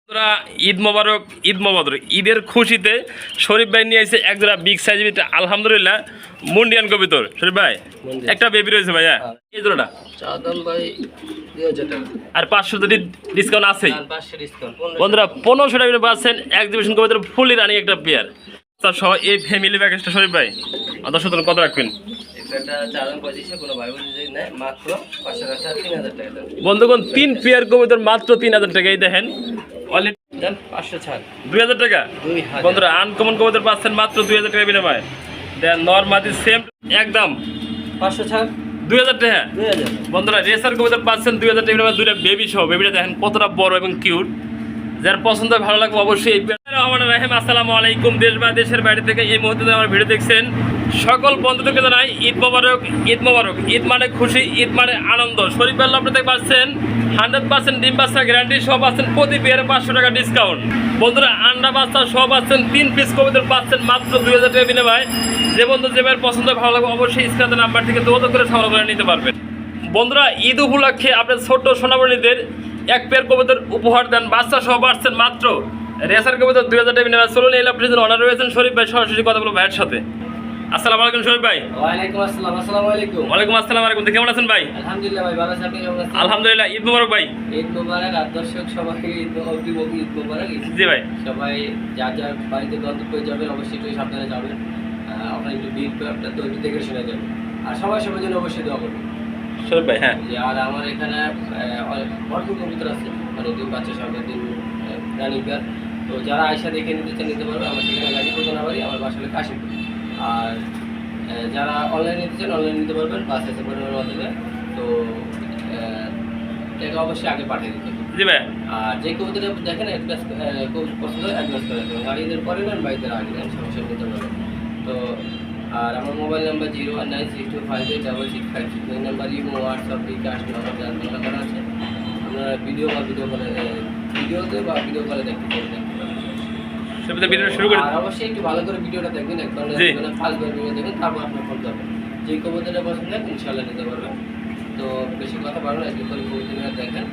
তোরা ঈদ মোবারক, ঈদ মোবারক। ঈদের খুশিতে শরীফ ভাই নিয়ে এসে এক জোড়া বিগ সাইজ আলহামদুলিল্লাহ মুন্ডিয়ান কবিতর। শরীফ ভাই একটা বেবি রয়েছে ভাইয়া, এই জোড়াটা আর 500 যদি ডিসকাউন্ট আছে বন্ধুরা, 1500 টাকা পাচ্ছেন এক্সিবিশন কবিতর ফুলি রানিং একটা পেয়ার তার সহ এই ফ্যামিলি প্যাকেজটা। শরীফ ভাই দর্শক কত রাখবেন? বন্ধুগণ 3 পেয়ার কবিতর মাত্র 3000 টাকা। এই দেখেন অলরেডি 2000 টাকা বন্ধুরা, আনকমন কবিতর পাচ্ছেন মাত্র 2000 টাকা বিনিময়ে। দেন নরমাদি সেম একদম 2000 টাকা বন্ধুরা। রেসার কবিতর পাচ্ছেন 2000 টাকা বিনিময়ে, দুইটা বেবি সহ। বেবিটা দেখেন কতটা বড় এবং কিউট, যার পছন্দ ভালো লাগবে অবশ্যই। আসসালামু আলাইকুম, দেশ বা দেশের বাইরে থেকে এই মুহূর্তে আমার ভিডিও দেখছেন সকল বন্ধুদেরকে জানাই ঈদ মোবারক। ঈদ মোবারক, ঈদ মানে খুশি, ঈদ মানে আনন্দ। শরীফ ভাই আপনাদের পাচ্ছেন 100% ডিম বাচ্চা গ্যারান্টি সব পাচ্ছেন, প্রতি পেয়ারে 500 টাকা ডিসকাউন্ট। বন্ধুরা আন্ডা বাচ্চা সব পাচ্ছেন, 3 পিস কবিতর পাচ্ছেন মাত্র 2000 টাকা বিনিময়ে। যে বন্ধু যে ভাইয়ের পছন্দ ভালো লাগবে অবশ্যই স্ক্রিনের নাম্বার থেকে যোগাযোগ করে সংগ্রহ করে নিতে পারবেন। বন্ধুরা ঈদ উপলক্ষে আপনার ছোট্ট সোনামণিদের এক পেয়ার কবিতর উপহার দেন, বাচ্চা সহ পাচ্ছেন মাত্র রেসার কবিতর 2000 টাকা বিনিময়ে। চলুন এই লাভটির অনার রয়েছেন শরীফ ভাই, সরাসরি কথা বলবো ভাইয়ের সাথে। আসসালামু আলাইকুম শরীফ ভাই। ওয়ালাইকুম আসসালাম। আসসালামু আলাইকুম। ওয়ালাইকুম আসসালাম। কেমন আছেন ভাই? আলহামদুলিল্লাহ ভাই, ভালো আছেন? আপনি কেমন আছেন? আলহামদুলিল্লাহ। ঈদ মোবারক ভাই। ঈদ মোবারক। আর দর্শক সবাইকে ঈদ মোবারক। জি ভাই। সবাই যার যার বাড়িতে গন্তব্যে যাবেন অবশ্যই একটু সাবধানে যাবেন। আপনার একটু ভিড় আপনার তো একটু দেখে শুনে যাবেন। আর সবার জন্য অবশ্যই দোয়া করবেন শরীফ ভাই। হ্যাঁ, আর আমার এখানে ভরপুর কবুতর আছে, মানে 2 বাচ্চা সঙ্গে 2 রানিং পেয়ার। তো যারা আয়সা দেখে নিতে পারবে। আমার ঠিকানা গাজীপুর কোনাবাড়ি, আমার বাসা হলো কাশীপুর। আর যারা অনলাইনে নিতে চান অনলাইনে নিতে পারবেন, বাস আছে পরিবারের মাধ্যমে। তো টাকা অবশ্যই আগে পাঠিয়ে দিতে হবে। জি ভাই। আর যে কবুতরটা দেখেন অ্যাডভান্স খুব পছন্দ হয় অ্যাডভান্স করে দেবেন, আর ঈদের পরে নেন বাড়িতে আগে নেন, সমস্যা নিতে পারবেন। তো আর আমার মোবাইল নাম্বার 01962586656, এই নাম্বার ইমো, হোয়াটসঅ্যাপ, বিকাশ নাম্বার জানা করা আছে। আপনারা ভিডিও কলে দেখতে পারবেন। ভিডিও শুরু করে আর অবশ্যই একটু ভালো করে ভিডিওটা দেখবেন, একবার ফার্স্টবার ভিডিও দেখবেন, তারপর আপনার ফোন করবেন। যে কবুতরটা পছন্দ হয় ইনশাআল্লাহ নিতে পারবেন। তো বেশি কথা বলবো না, একটু করে কবুতরটা দেখেন।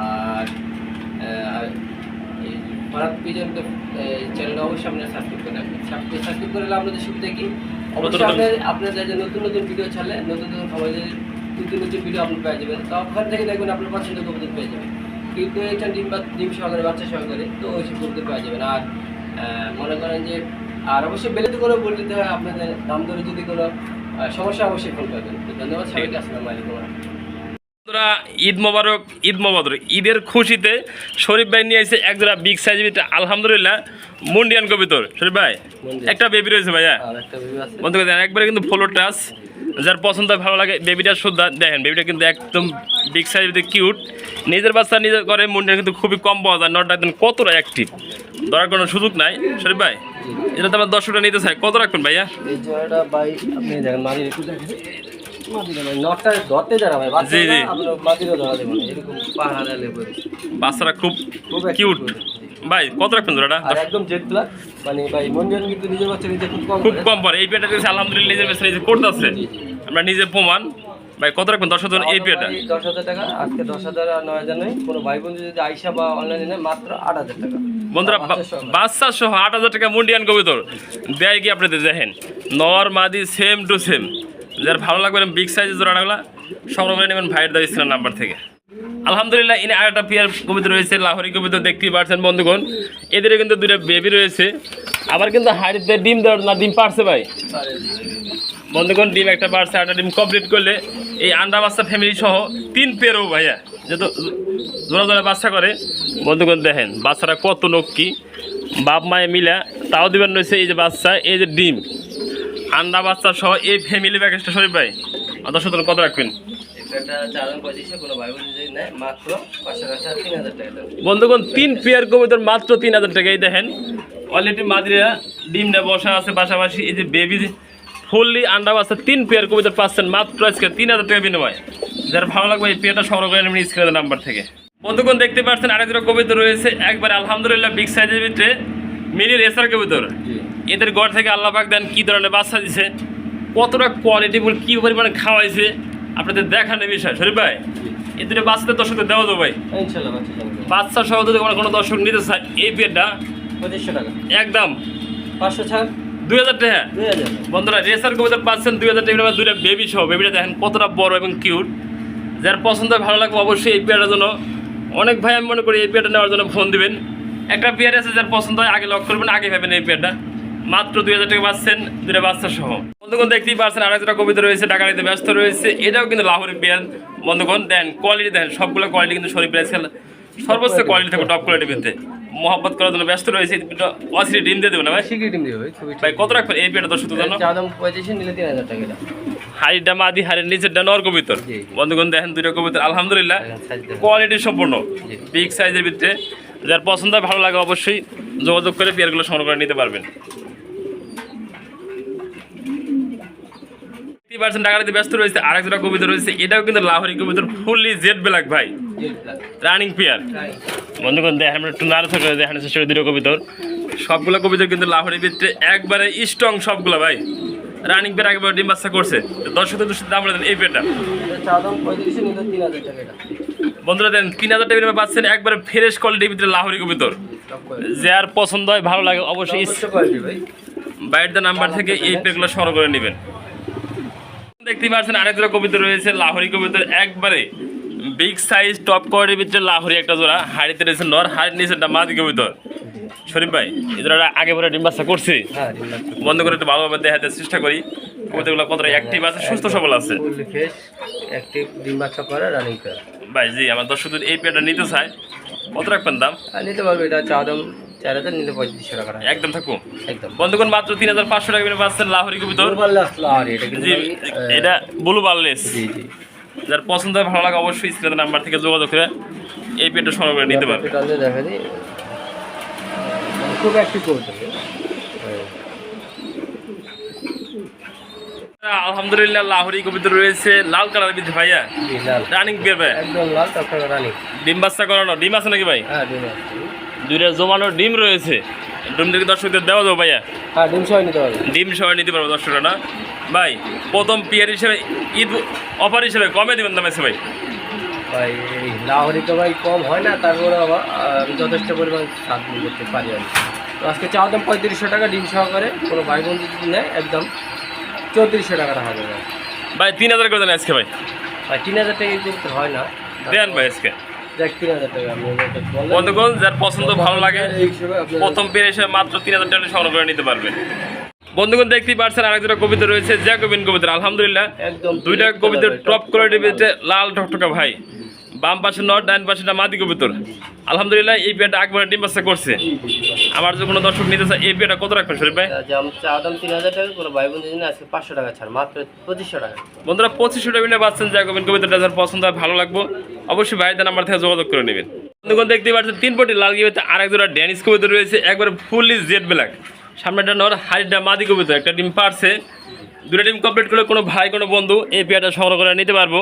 আর এই ফরাদ পিজন চ্যানেলটা অবশ্যই আপনারা সাবস্ক্রাইব করে রাখবেন। সাবস্ক্রাইব করলে আপনাদের সুবিধা কি, অবশ্যই আপনার যে নতুন ভিডিও ছাড়লে নতুন সমাজে নতুন ভিডিও আপনি পেয়ে যাবেন। তো ওখান থেকে দেখবেন আপনার পছন্দের কবুতর পেয়ে যাবেন। কিন্তু এটা ডিম সহকারে বাচ্চা সহকারে, তো ওই সব কবুতর পেয়ে যাবেন। আর মনে করেন যে আর অবশ্যই বেলেতে করে বলে দিতে হয় আপনাদের, দাম ধরে যদি কোনো সমস্যা অবশ্যই ফোন করবেন। ধন্যবাদ সবাইকে। আসসালামু আলাইকুম। বন্ধুরা ঈদ মোবারক, ঈদ মোবারক। ঈদের খুশিতে শরীফ ভাই নিয়ে এসে এক জোড়া বিগ সাইজ আলহামদুলিল্লাহ মুন্ডিয়ান কবিতর। শরীফ ভাই একটা বেবি রয়েছে ভাইয়া, বন্ধু একবারে কিন্তু ফলো টাচ, যার পছন্দ ভালো লাগে। বেবিটা শুদ্ধ দেখেন, বেবিটা কিন্তু একদম বিগ সাইজ কিউট। নিজের বাচ্চা নিজের করে মুন্ডিয়ান কিন্তু খুবই কম পাওয়া যায়। নটটা একদম কতটা অ্যাক্টিভ, ধরার কোনো সুযোগ নাই। শরীফ ভাই এটা তো আমার 10টা নিতে চাই, কত রাখবেন ভাইয়া? এই জোড়াটা ভাই আপনি দেখেন মাঝে একটু দেখেন, নটটা ধরতে যারা ভাই বাচ্চা, জি আপনারা মাঝিরও ধরা দেবেন, এরকম পাহাড়া লেবু বাচ্চারা খুব কিউট ভাই। কত রাখবেন জোড়াটা? আর একদম জেড ব্ল্যাক, মানে ভাই মন্ডিয়ান কিন্তু নিজের বাচ্চা নিজে খুব কম পড়ে। এই পেটা দিয়েছে আলহামদুলিল্লাহ, নিজের বাচ্চা নিজে করতেছে, আমরা নিজে প্রমাণ। ভাই কত রাখবেন? 10,000 এই পেটা 10,000 টাকা। আজকে 10,000 আর 9,000 নেই। কোনো ভাই বন্ধু যদি আইসা বা অনলাইনে নেয় মাত্র 8,000 টাকা। বন্ধুরা বাচ্চা সহ 8,000 টাকা মুন্ডিয়ান কবিতর দেয় কি আপনাদের দেখেন, নর মাদি সেম টু সেম। যার ভালো লাগবে বিগ সাইজের জোড়াগুলা সংগ্রহ করে নেবেন ভাইয়ের দেওয়া স্ক্রিনের নাম্বার থেকে। আলহামদুলিল্লাহ ইনি আরেকটা পেয়ার কবিতা রয়েছে, লাহোরি কবিতা দেখতেই পাচ্ছেন বন্ধুগণ। এদের কিন্তু 2টা বেবি রয়েছে, আবার কিন্তু হাড়িতে ডিম দেওয়ার না, ডিম পারছে ভাই বন্ধুগণ। ডিম একটা পারছে, 8টা ডিম কমপ্লিট করলে এই আন্ডা বাচ্চা ফ্যামিলি সহ 3 পেয়ারও ভাইয়া যেহেতু জোড়া বাচ্চা করে। বন্ধুগণ দেখেন বাচ্চারা কত নক্কি, বাপ মায়ে মিলা তাও দিবেন রয়েছে। এই যে বাচ্চা, এই যে ডিম, আন্ডা বাচ্চা সহ এই ফ্যামিলি প্যাকেজটা শরীফ ভাই 10,000 কত রাখবেন? বন্ধুগণ 3 পেয়ার কবিতর মাত্র 3,000 টাকা। এই দেখেন অলরেডি মাদিরা ডিমটা বসা আছে, পাশাপাশি এই যে বেবি ফুললি আন্ডা বাচ্চা 3 পেয়ার কবিতর পাচ্ছেন মাত্র আজকে 3,000 টাকা বিনিময়। যারা ভালো লাগবে এই পেয়ারটা সংগ্রহ করে নেবেন স্ক্রিনের নাম্বার থেকে। বন্ধুগণ দেখতে পাচ্ছেন আরেক জোড়া কবিতর রয়েছে, একবার আলহামদুলিল্লাহ বিগ সাইজের ভিতরে মিনি রেসার কবিতর। এদের ঘর থেকে আল্লাহ পাক দেন কী ধরনের বাচ্চা দিছে, কতটা কোয়ালিটিফুল, কী পরিমাণে খাওয়াইছে আপনাদের দেখানোর বিষয়। শরীফ ভাই এই 2টা বাচ্চাদের 10,000 দেওয়া যাবে ভাই? ইনশাআল্লাহ। বাচ্চা সহ যদি কোনো দর্শক নিতে চায় এই পেয়ারটা 2500 টাকা একদম 500 ছাড় 2000 টাকা। 2000 বন্ধুরা রেসার কবুতর পাচ্ছেন 2000 টাকা, দুইটা বেবি সহ। বেবিটা দেখেন কতটা বড় এবং কিউট। যার পছন্দ হয়, ভালো লাগবে অবশ্যই এই পেয়ারটার জন্য। অনেক ভাই আমি মনে করি এই পেয়ারটা নেওয়ার জন্য ফোন দিবেন। একটা পেয়ার আছে যার পছন্দ হয় আগে লক করবেন, আগে ভাবেন এই পেয়ারটা। মাত্র 2000 টাকা পাচ্ছেন দুইটা বাচ্চা সহ। বন্ধুগণ দেখতেই পাচ্ছেন আরেকটা কবিতা রয়েছে, টাকা নিতে ব্যস্ত রয়েছে। এটাও কিন্তু লাহোরি পেয়ার। বন্ধুগণ দেন কোয়ালিটি দেন, সবগুলো কোয়ালিটি কিন্তু শরীর প্রাইস সর্বোচ্চ কোয়ালিটি থাকবে, টপ কোয়ালিটি পেতে মহব্বত করার জন্য ব্যস্ত রয়েছে। অসিরি ডিম দিয়ে দেবো না ভাই? শিগগিরই ডিম দিবে ভাই, খুবই ভাই কত রাখবেন এই পেয়ারটা দর্শকদের জন্য? চা দাম 25 নিলে 3000 টাকা এটা। হাড়িটা মাদি, হাড়ির নিচেরটা নর কবিতর। জি। বন্ধুগণ দেখেন দুইটা কবিতর আলহামদুলিল্লাহ সাইজ দেখেন। কোয়ালিটি সম্পূর্ণ, জি। বিগ সাইজের ভিতরে। যার পছন্দ হয়, ভালো লাগে অবশ্যই যোগাযোগ করে পেয়ারগুলো সংগ্রহ করে নিতে পারবেন। 50% টাকা দিতে ব্যস্ত রয়েছে। আরেকটা কবিতা রয়েছে, এটাও কিন্তু লাহোরি কবিতর, ফুললি জেড ব্ল্যাক ভাই, রানিং পেয়ার। বন্ধুগণ দেখেন আমরা একটু নাড়াচাড়া করে দেখানোর চেষ্টা করি দুটো কবিতর। সবগুলো কবিতর কিন্তু লাহোরি ভিতরে একবারে স্ট্রং সবগুলো ভাই, রানিং পেয়ার একবার ডিম বাচ্চা করছে। দর্শকদের দাম বলে দেন এই পেয়ারটা। চা দাম 35 নিলে 3000 টাকা এটা। বন্ধুরা দেন 3000 টাকা পাচ্ছেন একবারে ফ্রেশ কোয়ালিটির ভিতরে লাহোরি কবিতর। যার পছন্দ হয়, ভালো লাগে অবশ্যই কোয়ালিটি ভাই, বাইরের নাম্বার থেকে এই পেয়ারগুলো সংগ্রহ করে নেবেন। দেখতে পাচ্ছেন আরেকটা কবিতা রয়েছে লাহোরি কবিতর, একবারে বিগ সাইজ টপ কোয়ালিটির ভিতরে লাহোরি একটা জোড়া। হাড়িতে রয়েছে নর, হাড়ির নিচেটা মাদি কবিতর। শরীফ ভাই এই জোড়াটা আগে পরে ডিম বাচ্চা করছে। হ্যাঁ ডিম বাচ্চা বন্ধ করে একটু ভালোভাবে দেখাতে চেষ্টা করি কবিতাগুলো কতটা অ্যাক্টিভ আছে, সুস্থ সবল আছে। ফুললি ফ্রেশ অ্যাক্টিভ ডিম বাচ্চা করে রানিং পেয়ার। ভাই জি আমার দর্শকদের এই পেয়ারটা নিতে চায়, কত রাখবেন দাম? আর নিতে পারবে এটা চা দাম 4000 নিলে 3500 টাকা রাখা। একদম থাকবো। একদম বন্ধুগণ মাত্র 3500 টাকা করে পাচ্ছেন লাহোরি কবিতর। আর এটা কিন্তু জি এটা ব্লু বারলেস। জি জি যার পছন্দ হয়, ভালো লাগে অবশ্যই স্ক্রিনের নাম্বার থেকে যোগাযোগ করে এই পেয়ারটা সংগ্রহ করে নিতে পারবে। এটা নিয়ে দেখা দিই, খুব অ্যাক্টিভ করতে আলহামদুলিল্লাহ লাহোরি কবিতর রয়েছে লাল কালার বিধ ভাইয়া, জি লাল রানিং পেয়ার ভাই, একদম লাল টাকা রানিং। ডিম বাচ্চা করানো। ডিম আছে নাকি ভাই? হ্যাঁ ডিম আছে, দুইটা জমানো ডিম রয়েছে। ডিম থেকে দর্শকদের দেওয়া যাবো ভাইয়া? হ্যাঁ ডিম সহ নিতে পারবে। ডিম সবাই নিতে পারবো দর্শকরা না ভাই? প্রথম পেয়ার হিসেবে ঈদ অফার হিসেবে কমে দেবেন দাম আছে ভাই? ভাই এই লাহোরি তো ভাই কম হয় না, তারপরে আবার আমি যথেষ্ট পরিমাণ সাত করতে পারি আমি। তো আজকে চাওয়া দাম 3500 টাকা ডিম সহকারে। কোনো ভাই বোন যদি নেয় একদম 3400 টাকা রাখা যাবে ভাই 3000 করে দেন আজকে ভাই। ভাই। 3000 টাকা করতে হয় না, দেন ভাই আজকে। দেখ 3000 টাকা আমি বললাম। বন্ধুগণ যার পছন্দ ভালো লাগে এই হিসেবে আপনারা প্রথম পেয়ার হিসেবে মাত্র 3000 টাকা সংগ্রহ করে নিতে পারবেন। বন্ধুগণ দেখতেই পাচ্ছেন আরেকটা কবিতা রয়েছে জ্যাকোবিন কবিতা। আলহামদুলিল্লাহ একদম দুইটা কবিতার টপ কোয়ালিটির ভিতরে লাল টকটকা ভাই। বাম পাশে নট, ডান পাশেটা মাদি কবিতর। আলহামদুলিল্লাহ এই পেয়ারটা একবারে ডিম বাচ্চা করছে। আমার যে কোনো দর্শক নিতে চায় এই পেয়ারটা কত রাখবেন শরীফ ভাই? চাওয়া দাম 3000 টাকা। কোনো ভাই বোন যদি আজকে 500 টাকা ছাড়, মাত্র 2500 টাকা। বন্ধুরা 2500 টাকা নিয়ে পাচ্ছেন জ্যাকোবিন কবিতাটা। যার পছন্দ হয়, ভালো লাগবে অবশ্যই ভাইদের নাম্বার থেকে যোগাযোগ করে নেবেন। বন্ধুগণ দেখতেই পাচ্ছেন 3 পটি লাল গিয়েতে আরেক জোড়া ড্যানিশ কবিতা রয়েছে, একবারে ফুললি জেড ব্ল্যাক। সামনেটা নর, হাড়িটা মাদি কবিতা। একটা ডিম পারছে, দুটো ডিম কমপ্লিট করে কোনো ভাই কোনো বন্ধু এই পেয়ারটা সংগ্রহ করে নিতে পারবো।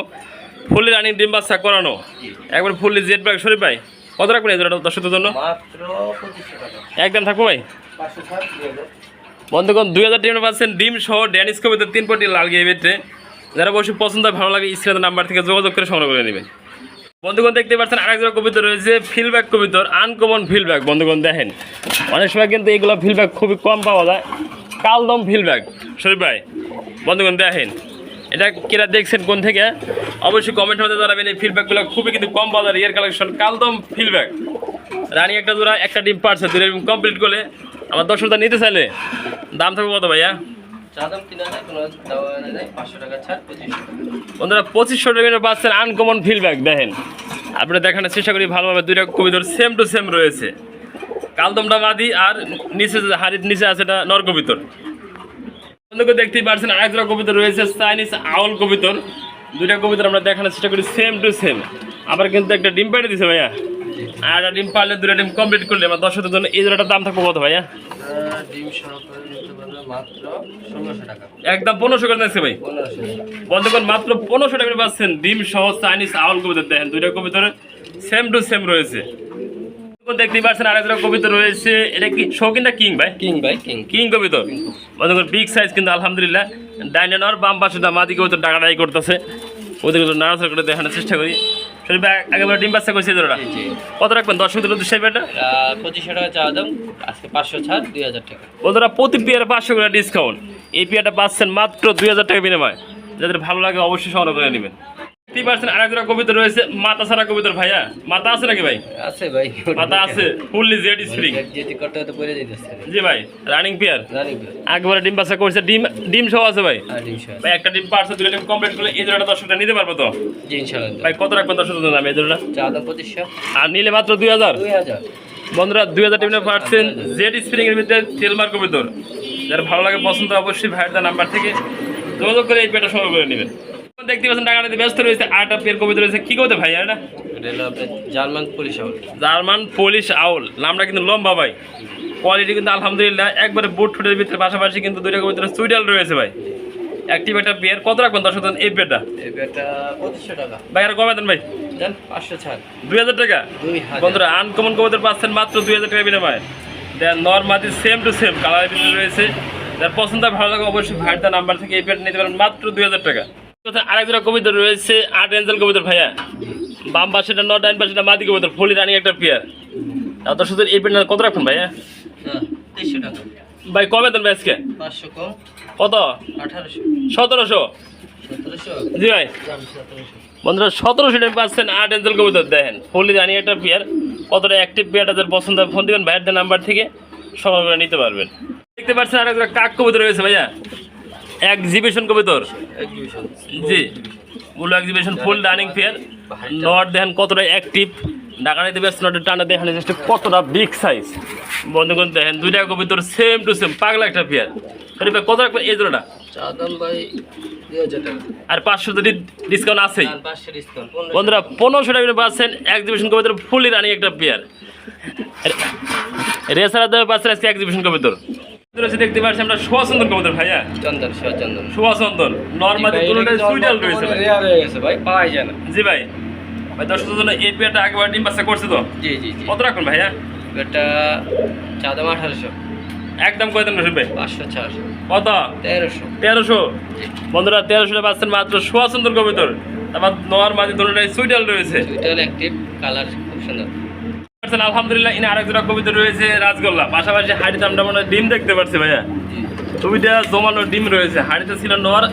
ফুললি রানিং ডিম বাচ্চা করানো, একবার ফুললি জেড ব্ল্যাক। শরীফ ভাই কত রাখবেন এই জোড়াটা দর্শকদের জন্য? মাত্র 2500 টাকা। একদম থাকবো ভাই। 500 ছাড় 2000। বন্ধুগণ 2000 টাকা পাচ্ছেন ডিম সহ ড্যানিশ কবিতা 3 পটি লাল গিয়ে ভিতরে। যারা অবশ্যই পছন্দ হয়, ভালো লাগে স্ক্রিনের নাম্বার থেকে যোগাযোগ করে সংগ্রহ করে নেবেন। বন্ধুগণ দেখতে পাচ্ছেন আরেক জোড়া কবিতা রয়েছে ফিলব্যাক কবিতর, আনকমন ফিলব্যাক। বন্ধুগণ দেখেন অনেক সময় কিন্তু এগুলো ফিলব্যাক খুবই কম পাওয়া যায়। কালদম ফিলব্যাক শরীফ ভাই। বন্ধুগণ দেখেন এটা কিরা দেখছেন কোন থেকে অবশ্যই কমেন্ট মধ্যে জানাবেন। এই ফিলব্যাকগুলো খুবই কিন্তু কম পাওয়া যায়, রিয়ার কালেকশন কালদম ফিলব্যাক। রানি একটা জোড়া, একটা ডিম পারছে, দুটো ডিম কমপ্লিট করলে আমার দর্শকটা নিতে চাইলে দাম থাকবে কত ভাইয়া? চাওয়া দাম 3000, কোনো দেওয়া যায় 500 টাকা ছাড় 2500 টাকা। বন্ধুরা 2500 টাকা পাচ্ছেন আনকমন ফিলব্যাক। দেখেন আপনারা দেখানোর চেষ্টা করি ভালোভাবে। দুইটা কবিতর সেম টু সেম রয়েছে। কালদমটা মাদি আর নিচে হাড়ির নিচে আছে এটা নর কবিতর। বন্ধুকে দেখতেই পাচ্ছেন আরেকটা কবিতর রয়েছে চাইনিজ আউল কবিতর। দুইটা কবিতর আমরা দেখানোর চেষ্টা করি সেম টু সেম। আবার কিন্তু একটা ডিম পাড়ে দিছে ভাইয়া, আর একটা ডিম পারলে দুটো ডিম কমপ্লিট করলে আমার দর্শকদের জন্য এই জোড়াটার দাম থাকবে কত ভাইয়া? ডিম সহকারে নিতে পারবে মাত্র 1600 টাকা। একদম 1500 করে নিচ্ছে ভাই। 1500 টাকা। বন্ধুগণ মাত্র 1500 টাকা পাচ্ছেন ডিম সহ চাইনিজ আউল কবিতর। দেখেন দুইটা কবিতর সেম টু সেম রয়েছে। দেখতেই পাচ্ছেন আরেকটা কবিতা রয়েছে, এটা কি শৌখিন না কিং ভাই? কিং ভাই, কিং কিং কবিতা। বন্ধুগণ বিগ সাইজ কিন্তু আলহামদুলিল্লাহ। ডাইনার বাম পাশে মাদি কবিতা ডাকাডাই করতেছে। ওদেরগুলো নাড়াচাড়া করে দেখানোর চেষ্টা করি। শরীফ ভাই একেবারে ডিম বাচ্চা করছে জোড়াটা জি জি কত রাখবেন দর্শকদের উদ্দেশ্যে এটা 2500 টাকা চাওয়া দাম, আজকে 500 ছাড় 2000 টাকা। বন্ধুরা প্রতি পেয়ারে 500 করে ডিসকাউন্ট, এই পেয়ারটা পাচ্ছেন মাত্র 2000 টাকা বিনিময়। যাদের ভালো লাগে অবশ্যই সংগ্রহ করে নেবেন। 30% আরেক জোড়া কবিতর রয়েছে, মাথা ছাড়া কবিতর ভাইয়া, মাথা আছে নাকি ভাই? আছে ভাই, মাথা আছে, ফুললি জেড স্প্রিং। যেটি করতে হতে পড়ে যাইতেছে জি ভাই, রানিং পেয়ার রানিং পেয়ার একবারে ডিম বাচ্চা করছে, ডিম ডিম সহ আছে ভাই। আর ইনশাআল্লাহ ভাই একটা ডিম পারছে, দুটো ডিম কমপ্লিট করলে এই জোড়াটা দর্শকটা নিতে পারবো তো? জি ইনশাআল্লাহ। ভাই কত রাখবেন দর্শকদের নামে এই জোড়াটা? চাওয়া দাম 2500, আর নিলে মাত্র 2000। 2000 বন্ধুরা 2000 টিমে পাচ্ছেন জেড স্প্রিং এর ভিতরে তেলমার কবিতর। যারা ভালো লাগে পছন্দ অবশ্যই ভাইয়ের নাম্বার থেকে যোগাযোগ করে এই পেয়ারটা সংগ্রহ করে নেবেন। দেখতে পাচ্ছেন টাকাটাতে ব্যস্ত রয়েছে, 8টা পেয়ার কবিতা রয়েছে। কি করতে ভাই এটা? এটা হলো আপনার জার্মান পুলিশ আউল। জার্মান পুলিশ আউল, নামটা কিন্তু লম্বা ভাই। কোয়ালিটি কিন্তু আলহামদুলিল্লাহ একবারে বুট ফুটের ভিতরে, পাশাপাশি কিন্তু দুইটা কবিতার সুইডাল রয়েছে ভাই। অ্যাক্টিভ একটা পেয়ার। কত রাখবেন দর্শক এই পেয়ারটা? এই পেয়ারটা 2500 টাকা। ভাই আর কমে দেন ভাই, দেন 500 ছাড় 2000 টাকা। 2000। বন্ধুরা আনকমন কবিতার পাচ্ছেন মাত্র 2000 টাকা বিনিময়ে। দেন নরমাদি সেম টু সেম কালারের ভিতরে রয়েছে। যার পছন্দ ভালো লাগে অবশ্যই ভাইয়ের নাম্বার থেকে এই পেয়ারটা নিতে পারেন মাত্র 2000 টাকা। আরেক জোড়া কবিতা রয়েছে, 8 রেঞ্জেল কবিতা ভাইয়া। বাম পাশেটা নট, ডাইন পাশেটা মাদি কবিতা, ফুলি রানিং একটা পেয়ার। আর দর্শক এই পেয়ারটা কত রাখবেন ভাইয়া? 2300 টাকা। ভাই কমে দেন ভাই আজকে? 500 কম কত? 1800 1700। 1700 জি ভাই। 1700 বন্ধুরা 1700 টাকা পাচ্ছেন 8 রেঞ্জেল কবিতা। দেখেন ফুলি রানিং একটা পেয়ার, কতটা অ্যাক্টিভ পেয়ারটা যাদের পছন্দ ফোন দিবেন ভাইয়ের নাম্বার থেকে সংগ্রহ করে নিতে পারবেন। দেখতে পাচ্ছেন আরেক জোড়া কাক কবিতা রয়েছে ভাইয়া, এক্সিবিশন কবিতর। এক্সিবিশন জি ফুল এক্সিবিশন, ফুল রানিং পেয়ার। নট দেখেন কতটা অ্যাক্টিভ, ঢাকানিতে ব্যস্ত নটের টানা দেখেন জাস্ট কতটা বিগ সাইজ। বন্ধুগণ দেখেন দুইটা কবিতর সেম টু সেম পাগলা একটা পেয়ার। শরীফ ভাই কত রাখবেন এই জোড়াটা? চাওয়া দাম ভাই 2000 টাকা। আর 500 যদি ডিসকাউন্ট আছেই। আর 500 ডিসকাউন্ট। বন্ধুরা 1500 টাকা পাচ্ছেন এক্সিবিশন কবিতর, ফুলি রানিং একটা পেয়ার। রেসারা দেবে পাচ্ছেন আজকে এক্সিবিশন কবিতর। দেখতে পাচ্ছি আমরা সুয়াসন্দন কবুতর ভাইয়া, চন্দন চন্দন সুয়াসন্দন নরমালি দুটোটাই সুইডাল রয়েছে ভাই। রেয়ার হয়ে গেছে ভাই, পাওয়া যায় না। জি ভাই। ভাই দর্শকদের জন্য এই পেয়ারটা একবার ডিম বাচ্চা করছে তো? জি জি জি। কত রাখুন ভাইয়া? এটা চাওয়া দাম 1800। একদম করে দেন রশিদ ভাই। 500 ছাড় কত? 1300। 1300। বন্ধুরা 1300 টাকা পাচ্ছেন মাত্র সুয়াসন্দন কবুতর। তারপর নরমালি দুটোটাই সুইডাল রয়েছে। সুইটাল অ্যাক্টিভ, কালার খুব সুন্দর। আলহামদুলিল্লাহ ইনি আরেক জোড়া কবিতর রয়েছে রাজগোল্লা, পাশাপাশি হাড়িতে আমরা মনে হয় ডিম দেখতে পাচ্ছি ভাইয়া। ছবিটা জমানো ডিম রয়েছে, হাড়িতে ছিল নর,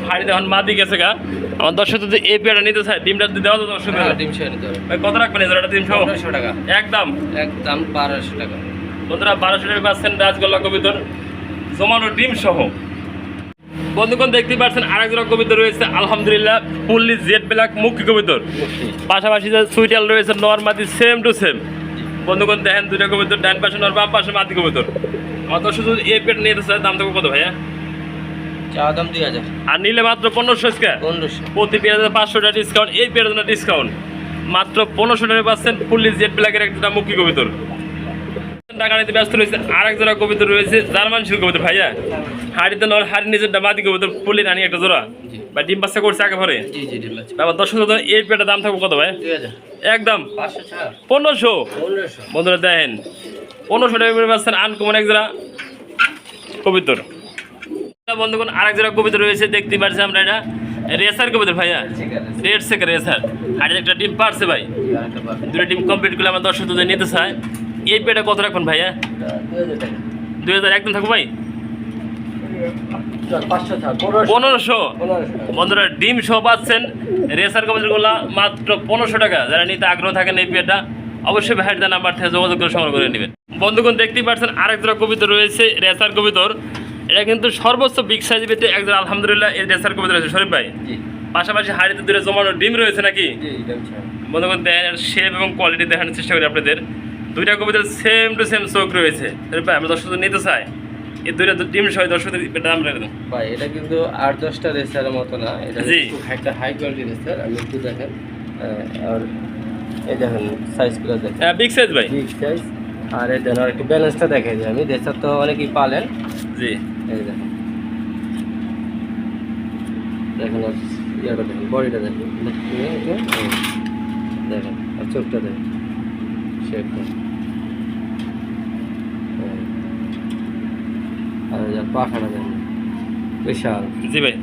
হাড়িতে এখন মাদি গেছে গা। আমার দর্শক যদি এই পেয়ারটা নিতে চায় ডিমটা দেওয়া তো দর্শক? ডিম শেয়ার নিতে হবে ভাই কত রাখবেন এই জোড়াটা? 1500 টাকা একদম। একদম 1200 টাকা। বন্ধুরা 1200 টাকা পাচ্ছেন রাজগোল্লা কবিতর, জমানো ডিম সহ। বন্ধুগণ দেখতে পাচ্ছেন আরেক জোড়া কবিতর রয়েছে আলহামদুলিল্লাহ, ফুললি জেড ব্ল্যাক মুখী কবিতর, পাশাপাশি যে সুইটাল রয়েছে নরমাদি সেম টু সেম। বন্ধুগণ দেখেন দুইটা কবিতর, ডান পাশে নর, বাম পাশে মাদি কবিতর। আমার দর্শক যদি এই পেয়ার নিতে চায় দাম থাকবে কত ভাইয়া? চাওয়া দাম 2000। আর নিলে মাত্র 1500 টাকা। 1500। প্রতি পেয়ারে 500 টাকা ডিসকাউন্ট, এই পেয়ারের জন্য ডিসকাউন্ট মাত্র 1500 টাকা পাচ্ছেন ফুললি জেড ব্ল্যাকের একটা মুখী কবিতর। টাকানিতে ব্যস্ত রয়েছে আরেক জোড়া কবিতর রয়েছে জার্মান শিল কবিতর ভাইয়া, হাড়িতে নর, হাড়ি নিজের মাদি কবিতর, ফুললি রানি একটা জোড়া। ভাই ডিম বাচ্চা করছে আগে ভরে? জি জি ডিম বাচ্চা। বাবা দর্শক এই পেয়ারটার দাম থাকবে কত ভাই? 2000। একদম 500 ছাড় 1500। 1500। বন্ধুরা দেখেন 1500 টাকা করে পাচ্ছেন আনকমন এক জোড়া কবিতর। বন্ধুগণ আরেক জোড়া কবিতর রয়েছে, দেখতে পাচ্ছি আমরা এটা রেসার কবিতর ভাইয়া, রেড সেকের রেসার। আর একটা ডিম পারছে ভাই, দুটো ডিম কমপ্লিট করলে আমার দর্শক যদি নিতে চায় এই পেয়ারটা কত রাখুন ভাইয়া? 2000 একদম থাকবো ভাই। 1500। বন্ধুরা ডিম সহ পাচ্ছেন রেসার কবিতরগুলো মাত্র 1500 টাকা। যারা নিতে আগ্রহ থাকেন এই পেয়ারটা অবশ্যই ভাইয়ের নাম্বার থেকে যোগাযোগ করে সংগ্রহ করে নেবেন। বন্ধুগণ দেখতেই পাচ্ছেন আরেক জোড়া কবিতর রয়েছে রেসার কবিতর, এটা কিন্তু সর্বোচ্চ বিগ সাইজ পেতে একজন আলহামদুলিল্লাহ এই রেসার কবিতর রয়েছে শরীফ ভাই। পাশাপাশি হাড়িতে দুটো জমানো ডিম রয়েছে নাকি? বন্ধুগণ দেখেন শেপ এবং কোয়ালিটি দেখানোর চেষ্টা করি আপনাদের। দুইটা কবিতার সেম টু সেম চোখ রয়েছে শরীফ ভাই। আমরা দর্শক নিতে চাই এই দুইটা ডিম সহ দর্শকদের দাম রাখবেন ভাই। এটা কিন্তু 8-10টা রেসারের মতো না, এটা জি একটা হাই কোয়ালিটি রেসার। আমি একটু দেখেন, আর এই দেখেন সাইজগুলো দেখেন, হ্যাঁ বিগ সাইজ ভাই, বিগ সাইজ। আর এই দেখেন আর একটু ব্যালেন্সটা দেখে যে আমি রেসার তো অনেকেই পালেন। জি এই দেখেন, দেখেন আর ইয়াটা দেখেন, বডিটা দেখেন, দেখেন আর চোখটা দেখেন, শেপটা, আর পাখাটা দেখেন বিশাল। জি ভাই।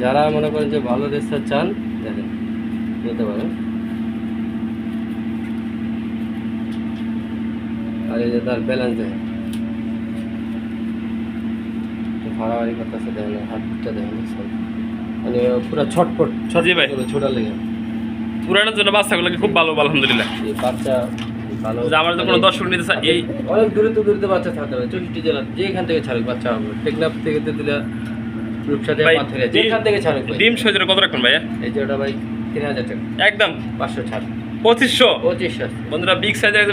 যারা মনে করেন যে ভালো রেসার চান দেখেন নিতে পারেন। আর এই যে তার ব্যালেন্স দেখেন, ভাড়াবাড়ি করতেছে দেখেন, হাতটা দেখেন, মানে পুরো ছটফট জি ভাই। ছোটার লেগে। পুরানোর জন্য বাচ্চাগুলোকে খুব ভালো, আলহামদুলিল্লাহ। এই বাচ্চা ভালো, যে আমার তো কোনো দর্শক নিতে চায় এই অনেক দূরে বাচ্চা থাকতে হবে, 64 জেলা যেখান থেকে ছাড়ুক বাচ্চা হবে, টেকনাফ থেকে তেতুলিয়া, রূপসা থেকে, ভাই, পাথরে, যেখান থেকে ছাড়ুক ভাই। ডিম সজরে কত রাখবেন ভাইয়া? এই যে ওটা ভাই 3000 টাকা, একদম 500 ছাড়, 2500। 2500। বন্ধুরা বিগ সাইজের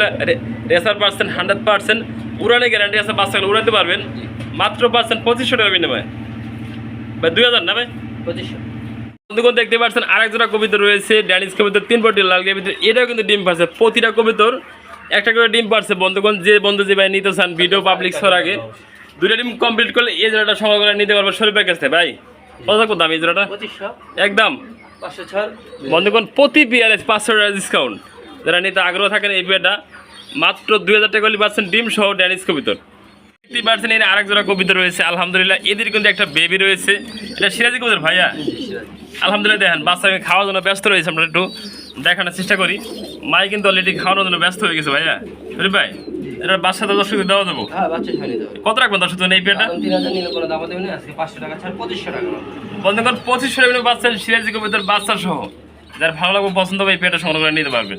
রেসার পার্সেন্ট 100% উড়ানে গ্যারান্টি আছে, বাচ্চাগুলো উড়াতে পারবেন মাত্র পাচ্ছেন 2500 টাকা বিনিময়ে ভাই। 2000 না ভাই? 2500। বন্ধুগণ দেখতে পাচ্ছেন আরেক জোড়া কবিতর রয়েছে, ড্যানিশ কবিতর 3 পটি লাল গায়ের ভিতরে, এটাও কিন্তু ডিম পারছে। প্রতিটা কবিতর একটা করে ডিম পারছে। বন্ধুগণ যে বন্ধু যে ভাই নিতে চান ভিডিও পাবলিক হওয়ার আগে 2টা ডিম কমপ্লিট করলে এই জোড়াটা সংগ্রহ করে নিতে পারবেন শরীফের কাছে। ভাই কত থাকবো দাম এই জোড়াটা? 2500, একদম 500 ছাড়। বন্ধুগণ প্রতি পেয়ারে 500 টাকা ডিসকাউন্ট। যারা নিতে আগ্রহ থাকেন এই পেয়ারটা মাত্র 2000 টাকা হলে পাচ্ছেন ডিম সহ ড্যানিশ কবিতর। দেখতে পাচ্ছেন এখানে আরেক জোড়া কবিতর রয়েছে, আলহামদুলিল্লাহ। এদের কিন্তু একটা বেবি রয়েছে, এটা সিরাজি কবিতর ভাইয়া। আলহামদুলিল্লাহ দেখেন বাচ্চাকে খাওয়ার জন্য ব্যস্ত রয়েছে, আমরা একটু দেখানোর চেষ্টা করি। মাই কিন্তু অলরেডি খাওয়ানোর জন্য ব্যস্ত হয়ে গেছে ভাইয়া। শরীফ ভাই এটা বাচ্চাদের দর্শক দেওয়া দেবো, হ্যাঁ বাচ্চা ছাড় নিতে হবে। কত রাখবেন দর্শক এই পেয়ারটা? 3000 নিলে কোনো দাম দেবেন না, আজকে 500 টাকা ছাড়, 2500 টাকা। বন্ধুগণ 2500 টাকা পাচ্ছেন সিরাজি কবিতর বাচ্চা সহ। যার ভালো লাগবে পছন্দ হবে এই পেয়ারটা সংগ্রহ করে নিতে পারবেন।